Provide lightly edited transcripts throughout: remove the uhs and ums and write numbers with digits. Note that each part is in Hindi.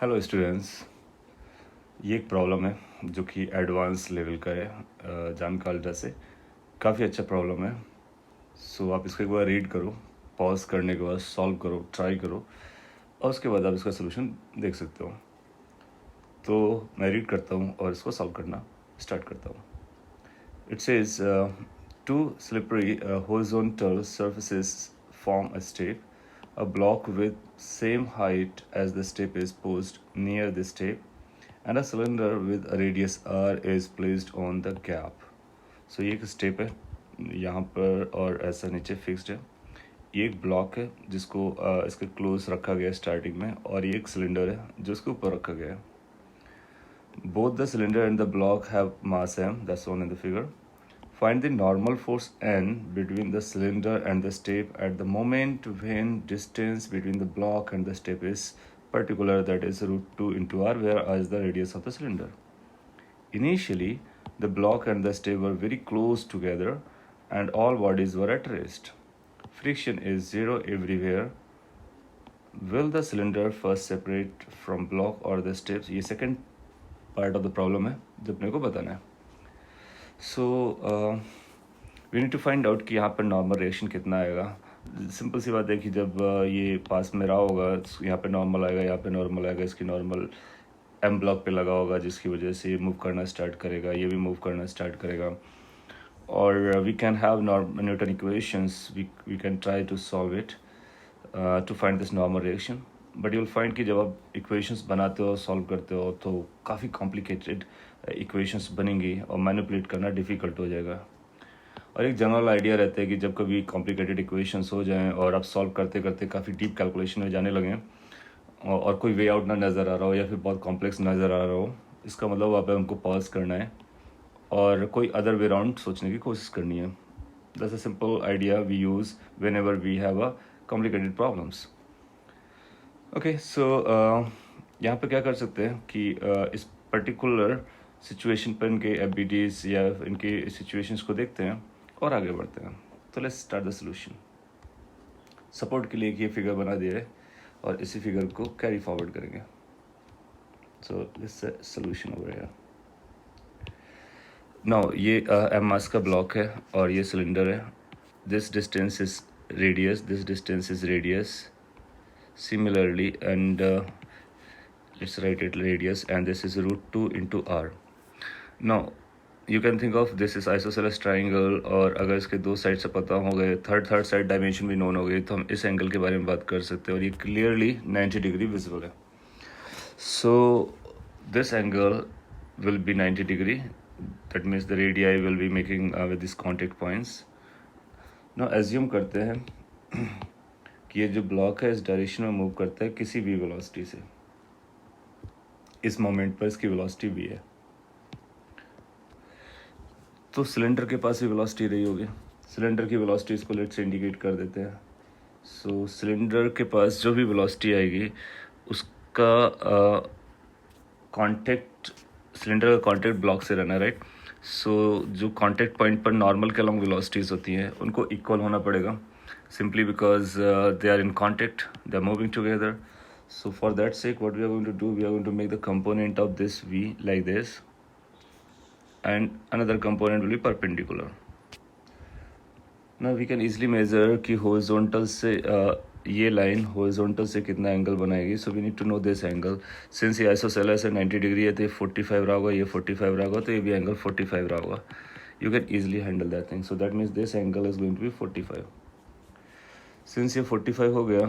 हेलो स्टूडेंट्स, ये एक प्रॉब्लम है जो कि एडवांस लेवल का है। जान काल्डा से काफ़ी अच्छा प्रॉब्लम है। सो आप इसको एक बार रीड करो, पॉज करने के बाद सॉल्व करो, ट्राई करो और उसके बाद आप इसका सोल्यूशन देख सकते हो। तो मैं रीड करता हूँ और इसको सॉल्व करना स्टार्ट करता हूँ। It says two slippery horizontal surfaces form a step. A block with same height as the step is posed near the step, and a cylinder with a radius r is placed on the gap. So ये एक स्टेप है यहाँ पर और ऐसा नीचे फिक्स्ड है। ये एक ब्लॉक है जिसको इसके क्लोज रखा गया है स्टार्टिंग में, और ये एक सिलेंडर है जो इसके ऊपर रखा गया है। Both the cylinder and the block have mass m, that's shown in the figure. Find the normal force N between the cylinder and the step at the moment when distance between the block and the step is particular, that is √2 into r, where r is the radius of the cylinder. Initially, the block and the step were very close together and all bodies were at rest. Friction is zero everywhere. Will the cylinder first separate from block or the steps? ये second part of the problem है जो अपने को बताना है। So we need to find out कि यहाँ पर नॉर्मल रिएक्शन कितना आएगा। सिंपल सी बात है कि जब ये पास में रहा होगा, यहाँ पे नॉर्मल आएगा, यहाँ पे नॉर्मल आएगा, इसकी नॉर्मल एम ब्लॉक पे लगा होगा, जिसकी वजह से ये मूव करना स्टार्ट करेगा, ये भी मूव करना स्टार्ट करेगा। और we can have Newton equations, we can try to solve it to find this normal reaction. But you'll find कि जब आप इक्वेशंस बनाते हो, सॉल्व करते हो, तो काफ़ी कॉम्प्लिकेटेड इक्वेशंस बनेंगी और मैनिपुलेट करना डिफ़िकल्ट हो जाएगा। और एक जनरल आइडिया रहता है कि जब कभी कॉम्प्लिकेटेड इक्वेशंस हो जाएं और आप सॉल्व करते करते काफ़ी डीप कैलकुलेशन में जाने लगें और कोई वे आउट ना नज़र आ रहा हो या फिर बहुत कॉम्प्लेक्स नज़र आ रहा हो, इसका मतलब आप उनको पॉज करना है और कोई अदर वे राउंड सोचने की कोशिश करनी है। That's a simple idea we use whenever we have a complicated problems. Okay, so यहाँ पे क्या कर सकते हैं कि इस पर्टिकुलर सिचुएशन पर इनके एबिलिटीज़ या इनके सिचुएशंस को देखते हैं और आगे बढ़ते हैं। तो let's start the solution. Support के लिए एक ये फिगर बना दिया है और इसी फिगर को कैरी फॉरवर्ड करेंगे। So this solution over here. Now ये एम मास का ब्लॉक है और ये सिलेंडर है। This distance is radius, this distance is radius. Similarly, and let's write it radius, and this is √2 into r. Now you can think of this is isosceles triangle, और अगर इसके दो साइड से पता हो गए, थर्ड साइड डायमेंशन भी नोन हो गई, तो हम इस एंगल के बारे में बात कर सकते हैं और ये क्लियरली 90 डिग्री विजिबल है। So this angle will be 90 degree. That means the radii will be making with these contact points. Now assume करते हैं कि ये जो ब्लॉक है इस डायरेक्शन में मूव करता है किसी भी वेलोसिटी से। इस मोमेंट पर इसकी वेलोसिटी भी है, तो सिलेंडर के पास भी वेलोसिटी रही होगी। सिलेंडर की वेलोसिटी इसको लेट से इंडिकेट कर देते हैं। सो सिलेंडर के पास जो भी वेलोसिटी आएगी उसका कांटेक्ट, सिलेंडर का कांटेक्ट ब्लॉक से रहना, राइट। सो जो कांटेक्ट पॉइंट पर नॉर्मल के अलॉन्ग वेलोसिटीज़ होती हैं उनको इक्वल होना पड़ेगा, simply because they are in contact, they are moving together. So for that sake, what we are going to do, we are going to make the component of this v like this, and another component will be perpendicular. Now we can easily measure कि horizontal से ये लाइन horizontal से कितना एंगल बनाएगी. So we need to know this angle. Since ये isosceles है 90 डिग्री है तो ये 45 रहा होगा, ये 45 रहा होगा, तो ये भी एंगल 45 रहा होगा. You can easily handle that thing. So that means this angle is going to be 45. Since ये 45 हो गया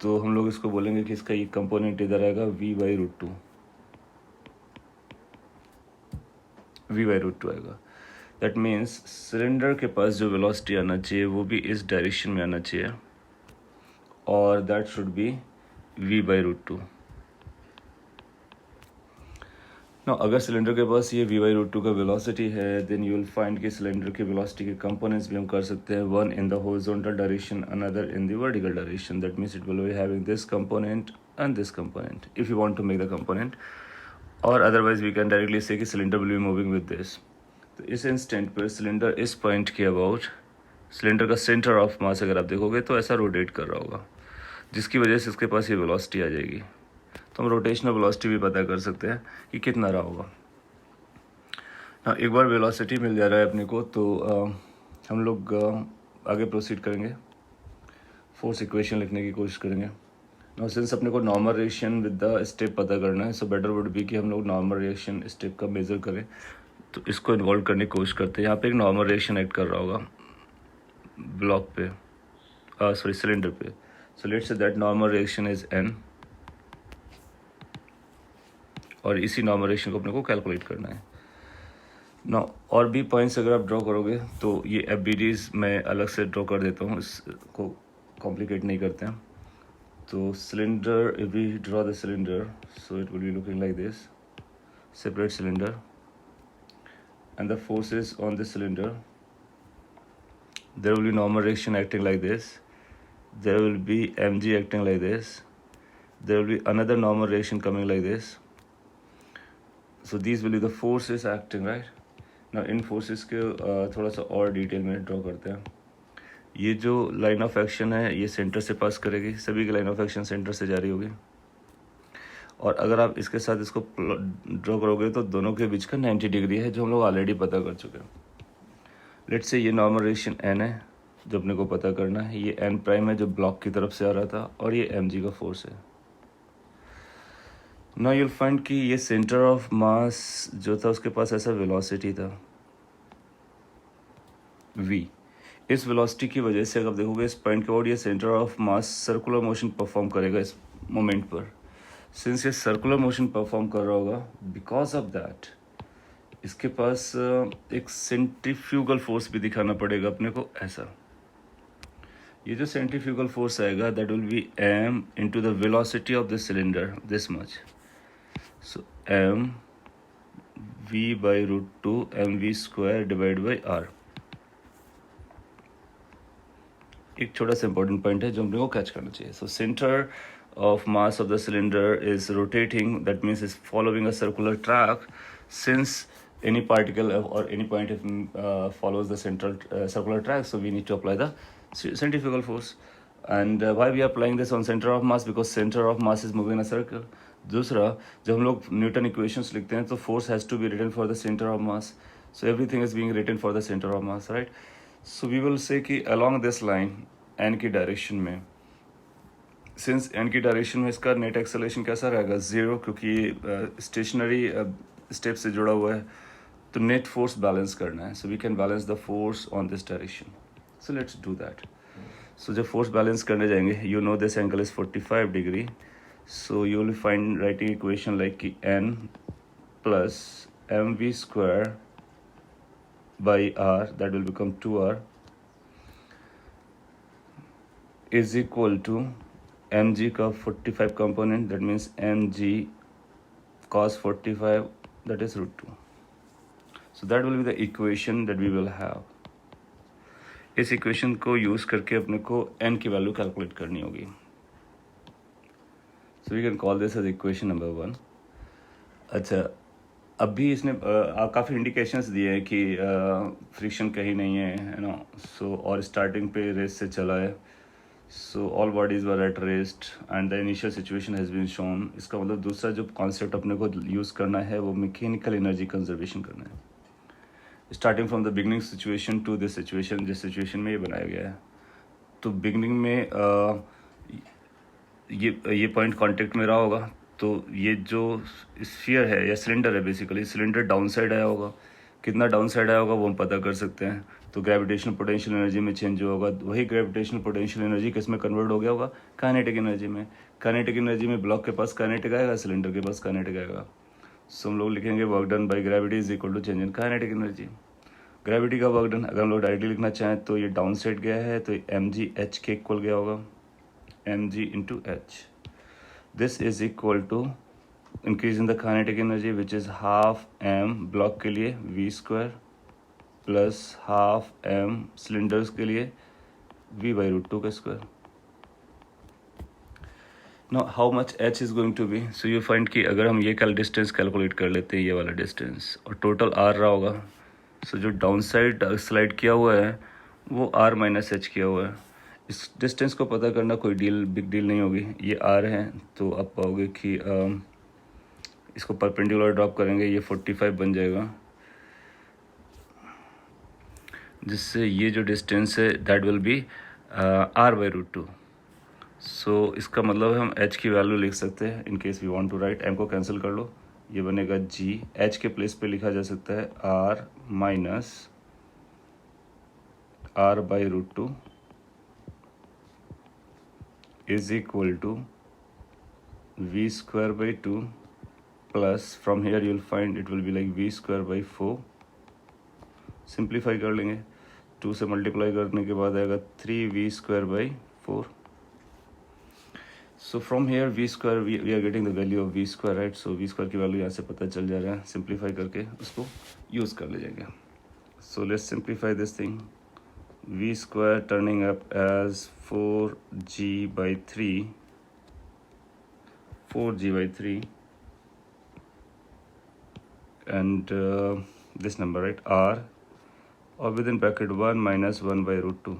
तो हम लोग इसको बोलेंगे कि इसका ये कंपोनेंट इधर आएगा v/√2, v/√2 आएगा। दैट मीन्स सिलेंडर के पास जो वेलोसिटी आना चाहिए वो भी इस डायरेक्शन में आना चाहिए और दैट शुड बी v/√2। ना अगर सिलेंडर के पास ये v/√2 का वेलोसिटी है, देन यू विल फाइंड कि सिलेंडर की वेलोसिटी के कंपोनेंट्स भी हम कर सकते हैं, one in the horizontal direction, another in the vertical direction. That means it will be having this component and this component if you want to make the component, और otherwise we can directly say कि cylinder will be moving with this. तो इस इंस्टेंट पर सिलेंडर इस पॉइंट के अबाउट, सिलेंडर का सेंटर ऑफ मास अगर आप देखोगे तो ऐसा रोटेट कर रहा होगा, जिसकी वजह से इसके पास ये वेलोसिटी आ जाएगी। तो हम रोटेशनल वेलोसिटी भी पता कर सकते हैं कि कितना रहा होगा। हाँ, एक बार वेलोसिटी मिल जा रहा है अपने को तो हम लोग आगे प्रोसीड करेंगे, फोर्स इक्वेशन लिखने की कोशिश करेंगे। नाउ सिंस अपने को normal reaction with the step पता करना है, सो बेटर वुड बी कि हम लोग नॉर्मल रिएक्शन स्टेप का मेजर करें, तो इसको इन्वॉल्व करने की कोशिश करते हैं। यहाँ पे एक नॉर्मल रिएक्शन एक्ट कर रहा होगा ब्लॉक पे, सॉरी सिलेंडर पे। So let's say that normal reaction is n, और इसी नॉर्मल रिएक्शन को अपने को कैलकुलेट करना है। ना और भी पॉइंट्स अगर आप ड्रॉ करोगे तो ये FBDs मैं अलग से ड्रॉ कर देता हूँ, इसको कॉम्प्लिकेट नहीं करते हैं। तो cylinder, if we draw the cylinder, so it will be looking like this, separate cylinder, and the forces on this cylinder, there will be normal reaction acting like this, there will be mg acting like this, there will be another normal reaction coming like this. So these will be the forces acting, right? Now in forces के थोड़ा सा और डिटेल में ड्रॉ करते हैं। ये जो लाइन ऑफ एक्शन है ये सेंटर से पास करेगी, सभी की लाइन ऑफ एक्शन सेंटर से जारी होगी। और अगर आप इसके साथ इसको ड्रॉ करोगे तो दोनों के बीच का 90 डिग्री है, जो हम लोग ऑलरेडी पता कर चुके हैं। लेट्स से ये नॉर्मल रिएक्शन n है जो अपने को पता करना है, ये n प्राइम है जो ब्लॉक की तरफ से आ रहा था, और ये mg का फोर्स है। नाउ यूल फाइंड कि ये सेंटर ऑफ मास जो था उसके पास ऐसा वेलोसिटी था v। इस वेलोसिटी की वजह से अगर आप देखोगे इस पॉइंट के और ये centre of mass circular motion perform करेगा इस मोमेंट पर। सिंस ये सर्कुलर मोशन परफॉर्म कर रहा होगा, बिकॉज ऑफ दैट इसके पास एक सेंट्रीफ्यूगल फोर्स भी दिखाना पड़ेगा अपने को ऐसा। ये जो सेंट्रीफ्यूगल फोर्स आएगा that will be m into the velocity of the cylinder, this much. So m v/√2 mv² divide by r। एक छोटा सा इंपॉर्टेंट पॉइंट है जो हमने को कैच करना चाहिए। So centre of mass of the cylinder is rotating, that means is following a circular track. Since any particle or any point if follows the central circular track, so we need to apply the centrifugal force. And why we are applying this on center of mass? Because center of mass is moving in a circle. दूसरा, जब हम लोग न्यूटन इक्वेशंस लिखते हैं तो force has to be written for the centre of mass, so everything is being written for the centre of mass, right? So we will say कि अलोंग दिस लाइन एन की डायरेक्शन में, सिंस एन की डायरेक्शन में इसका नेट एक्सेलरेशन कैसा रहेगा? ज़ीरो, क्योंकि स्टेशनरी स्टेप से जुड़ा हुआ है, तो नेट फोर्स बैलेंस करना है। So we can balance the force on this direction, so let's do that. So जब फोर्स बैलेंस करने जाएंगे, you know this angle is 45 degree, so you will find writing equation like कि n plus mv² by r, that will become 2r, is equal to mg का 45 component, that means mg cos 45, that is √2. So that will be the equation that we will have. इस इक्वेशन को यूज करके अपने को n की वैल्यू कैलकुलेट करनी होगी। So we can call this as equation number 1। अच्छा, अभी इसने काफ़ी इंडिकेशंस दिए हैं कि फ्रिक्शन कहीं नहीं है ना। सो और स्टार्टिंग पे रेस से चला है, so all bodies were at rest and the initial situation has been shown. इसका मतलब दूसरा जो कॉन्सेप्ट अपने को यूज़ करना है वो मैकेनिकल एनर्जी कंजर्वेशन करना है, starting from the beginning situation to this situation, जिस सिचुएशन में ये बनाया गया है। तो बिगनिंग में ये पॉइंट कांटेक्ट में रहा होगा, तो ये जो स्फीयर है या सिलेंडर है, बेसिकली सिलेंडर डाउन साइड आया होगा। कितना डाउन साइड आया होगा वो हम पता कर सकते हैं। तो ग्रेविटेशनल पोटेंशियल एनर्जी में चेंज होगा, वही ग्रेविटेशनल पोटेंशियल एनर्जी किस में कन्वर्ट हो गया होगा? काइनेटिक एनर्जी में। काइनेटिक एनर्जी में ब्लॉक के पास काइनेटिक आएगा, सिलेंडर के पास काइनेटिक आएगा। सो हम लोग लिखेंगे work done by gravity is equal to change in kinetic energy. Gravity का वर्क डन अगर हम लोग डायरेक्टली लिखना चाहें तो ये डाउन साइड गया है, तो mg h के इक्वल गया होगा, mg into h। This is equal to increase in the kinetic energy which is half m block के लिए v² plus half m cylinders के लिए v/√2 का square. Know how much h is going to be? So you find कि अगर हम ये डिस्टेंस कैलकुलेट कर लेते हैं, ये वाला डिस्टेंस, और टोटल r रहा होगा, सो जो डाउन साइड स्लाइड किया हुआ है वो r - h किया हुआ है। इस डिस्टेंस को पता करना कोई बिग डील नहीं होगी। ये आर है तो आप पाओगे कि इसको परपेंडिकुलर ड्रॉप करेंगे, ये 45 बन जाएगा, जिससे ये जो डिस्टेंस है दैट विल बी r/√2। सो इसका मतलब है हम h की वैल्यू लिख सकते हैं in case we want to write. m को कैंसिल कर लो, ये बनेगा g, h के प्लेस पे लिखा जा सकता है r minus r/√2 is equal to v²/2 plus from here you'll find it will be like v²/4। Simplify कर लेंगे, 2 से मल्टीप्लाई करने के बाद आएगा 3v²/4। So from here v² we are getting the value of v², right. So v² की वैल्यू यहाँ से पता चल जा रहा है, सिंप्लीफाई करके उसको यूज़ कर ले जाएंगे। So let's simplify this thing, v² turning up as 4g/3 and this number, right, r, or within bracket 1 minus 1/√2.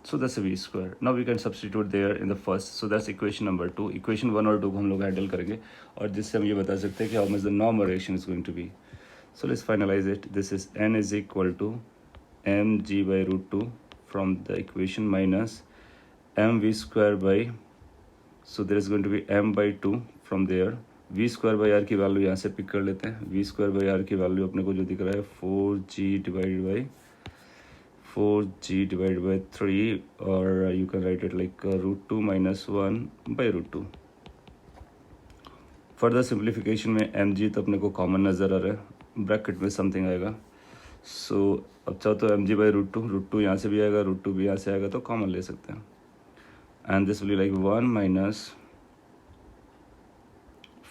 So that's a v². Now we can substitute there in the first, so that's equation number 2। equation 1 और 2 को हम लोग हैंडल करेंगे और जिससे हम ये बता सकते हैं कि how much the normal reaction is going to be। So let's finalize it। This is n is equal to mg/√2 from the equation minus mv², so there is going to be m/2 from there। v²/r की वैल्यू यहाँ से पिक कर लेते हैं। v²/r की वैल्यू अपने को जो दिख रहा है 4g/3, और you can write it like √2 minus 1/√2। Further simplification में mg तो अपने को कॉमन नज़र आ रहा है, ब्रैकेट में समथिंग आएगा। सो अब चाहो तो mg/√2, √2 यहाँ से भी आएगा, √2 भी यहाँ से आएगा, तो कॉमन ले सकते हैं। And this will be like 1 minus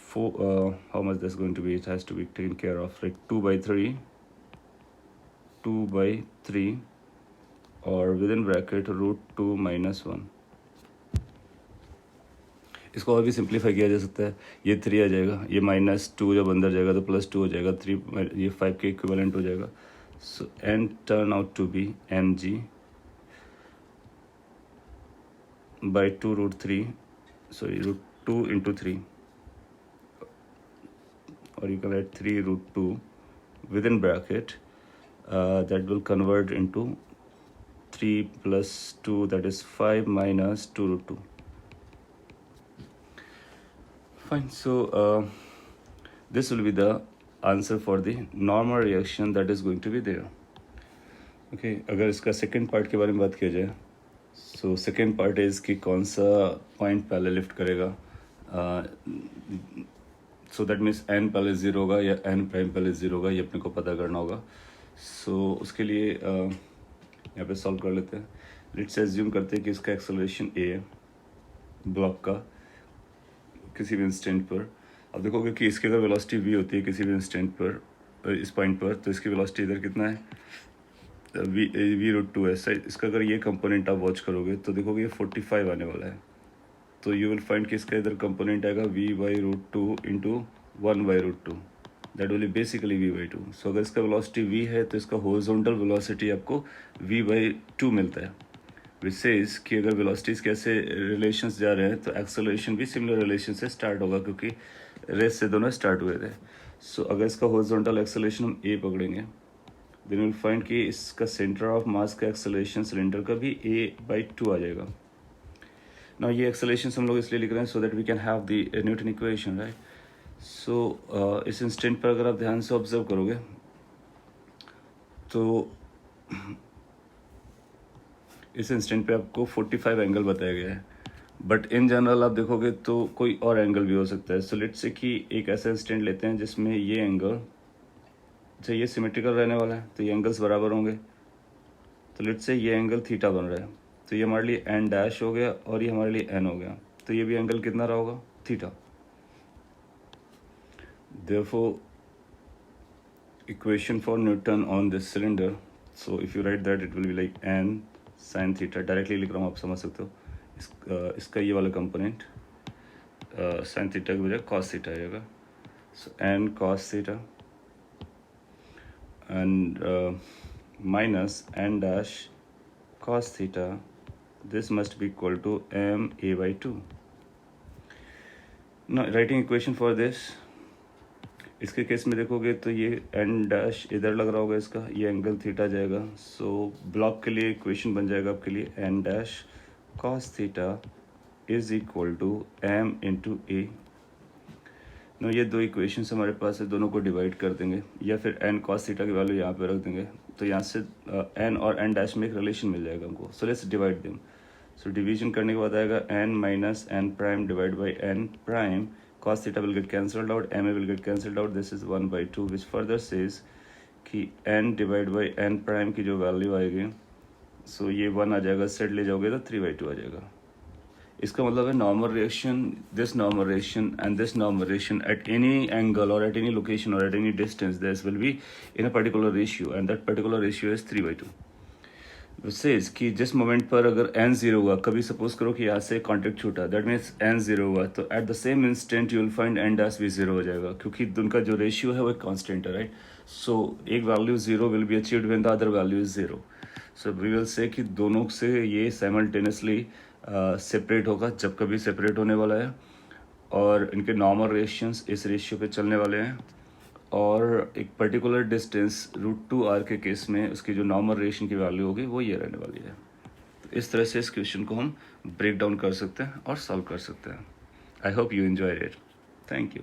4, how much that's going to be, it has to be taken care of, like 2/3 और विद इन ब्रैकेट √2 minus 1। इसको और भी सिंप्लीफाई किया जा सकता है, ये 3 आ जाएगा, ये -2 जब अंदर जाएगा तो +2 हो जाएगा, 3 ये 5 के इक्विवेलेंट हो जाएगा। So n turn out to be mg/2√3, sorry, √2 into 3, or you can write 3√2 within bracket, that will convert into 3 plus 2, that is 5 minus 2√2। Fine, so this will be the answer for the normal reaction that is going to be there। okay, अगर इसका सेकेंड पार्ट के बारे में बात किया जाए, सो सेकेंड पार्ट इज़ कि कौन सा पॉइंट पहले लिफ्ट करेगा। सो दैट मीन्स n पहले 0 होगा या n प्राइम पहले 0 होगा, ये अपने को पता करना होगा। सो उसके लिए यहाँ पे सॉल्व कर लेते हैं। लेट्स एज्यूम करते हैं कि इसका एक्सेलरेशन a है ब्लॉक का किसी भी इंस्टेंट पर। अब देखोगे कि इसकी अगर वेलोसिटी v होती है किसी भी इंस्टेंट पर, इस पॉइंट पर, तो इसकी वेलोसिटी इधर कितना है, v√2 है। सही, इसका अगर ये कंपोनेंट आप वॉच करोगे तो देखोगे ये 45 आने वाला है, तो यू विल फाइंड कि इसका इधर कंपोनेंट आएगा v/√2 into 1/√2, that will basically v/2। सो अगर इसका वेलोसिटी v है तो इसका हॉरिजॉन्टल वेलोसिटी आपको v/2 मिलता है, विच सेज कि अगर वेलोसिटीज़ कैसे रिलेशंस जा रहे हैं तो एक्सेलरेशन भी सिमिलर रिलेशन से स्टार्ट होगा, क्योंकि रेस से दोनों स्टार्ट हुए थे। सो अगर इसका हॉरिजॉन्टल एक्सेलरेशन हम a पकड़ेंगे, देन विल फाइंड कि इसका सेंटर ऑफ मास का एक्सेलरेशन सिलेंडर का भी a/2 आ जाएगा। नाउ ये एक्सेलरेशन हम लोग इसलिए लिख रहे हैं so that we can have the Newton equation, right. सो इस इंस्टेंट पर अगर आप ध्यान से ऑब्जर्व करोगे तो इस इंस्टेंट पे आपको 45 एंगल बताया गया है, बट इन जनरल आप देखोगे तो कोई और एंगल भी हो सकता है। सो लेट्स से कि एक ऐसा इंस्टेंट लेते हैं जिसमें ये एंगल, अच्छा ये सिमेट्रिकल रहने वाला है तो ये एंगल्स बराबर होंगे, तो लेट्स से ये एंगल थीटा बन रहा है, तो ये हमारे लिए n डैश हो गया और ये हमारे लिए n हो गया, तो ये भी एंगल कितना रहा होगा, theta. Therefore equation for Newton on this cylinder, so if you write that it will be like n sin theta, directly लिख रहा हूँ आप समझ सकते हो। इसका ये वाला कंपोनेंट sin थीटा की बजाय cos थीटा आएगा, सो n cos theta, and minus n dash cos theta, this must be equal to m a by 2. Now writing equation for this, इसके केस में देखोगे तो ये n डैश इधर लग रहा होगा, इसका ये एंगल थीटा जाएगा. सो ब्लॉक के लिए इक्वेशन बन जाएगा आपके लिए n dash cos theta is equal to m into a. No ये दो इक्वेशंस हमारे पास है, दोनों को डिवाइड कर देंगे या फिर n cos थीटा की वैल्यू यहाँ पे रख देंगे. तो यहाँ से n और n डैश में एक रिलेशन मिल जाएगा हमको. So let's divide them. So division करने के बाद आएगा n minus n prime divide by n prime. cos theta will get cancelled out, ma will get cancelled out, this is 1 by 2, which further says कि n divide by n prime की जो वैल्यू आएगी, सो ये 1 आ जाएगा, सेट ले जाओगे तो 3 by 2 आ जाएगा. इसका मतलब है normal reaction, this normal reaction and this normal reaction at any angle और एट एनी लोकेशन और at any distance this will be in a particular ratio and that particular ratio is 3 by 2. Says कि जिस मोमेंट पर अगर n जीरो हुआ, कभी सपोज करो कि यहाँ से कॉन्टेक्ट छूटा, दैट मीन्स n जीरो हुआ, तो at the same instant you will find n dash भी जीरो हो जाएगा, क्योंकि उनका जो रेशियो है वो एक कांस्टेंट है, राइट. सो एक value zero will be achieved when the other value is zero. So we will say कि दोनों से ये साइमल्टेनियसली सेपरेट होगा जब कभी सेपरेट होने वाला है, और इनके नॉर्मल रिएक्शंस इस रेशियो पे चलने वाले हैं, और एक पर्टिकुलर डिस्टेंस √2r के केस में उसकी जो नॉर्मल रिएक्शन की वैल्यू होगी वो ये रहने वाली है. तो इस तरह से इस क्वेश्चन को हम ब्रेक डाउन कर सकते हैं और सॉल्व कर सकते हैं. I hope you enjoyed it. Thank you.